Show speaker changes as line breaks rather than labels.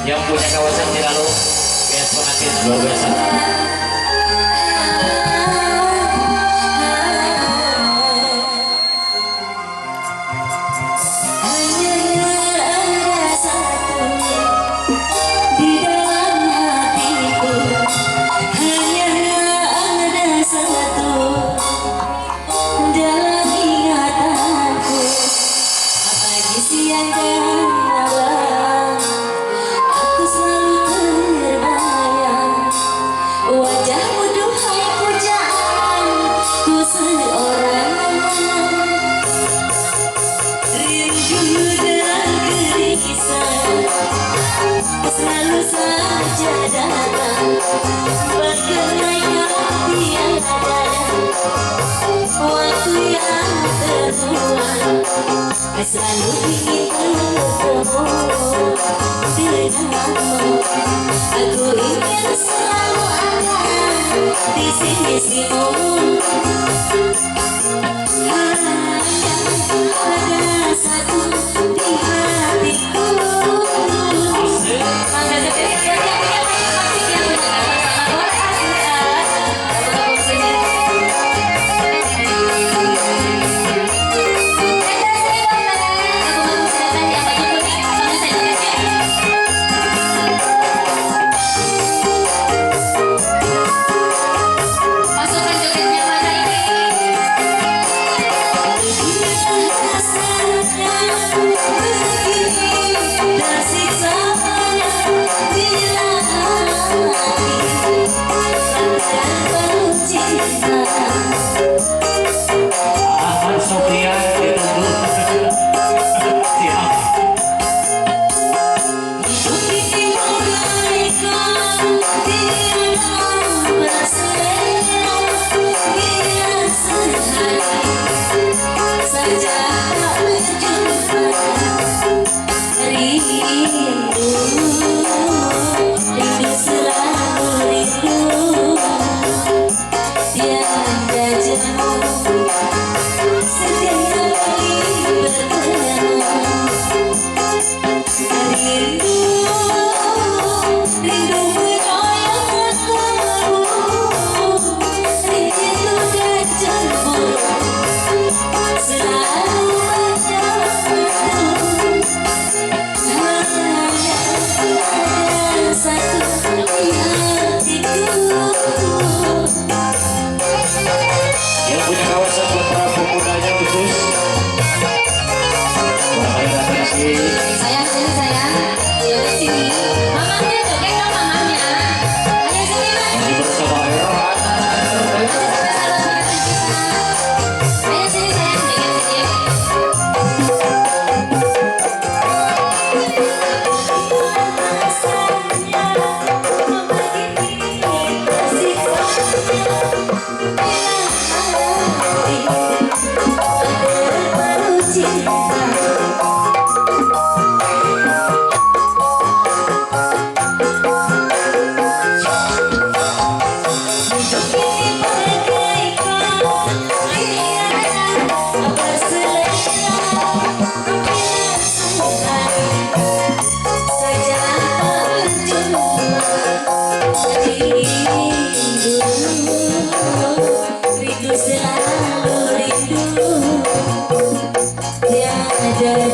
yang punya kawasan Selalu pengantin luar biasa.
Selalu saja datang berkenanya tiada waktu yang terbuang. Selalu ingin bertemu denganmu. Aku ingin selalu ada di sisimu. Hanya ada satu di hatiku.
Sayang sini sayang, ayo ke sini. Mamanya joget dong mamanya. Ayo sini mas.
Bersama R.A
Ayo sini sayang, joget sini.
Selalu rindu, tiada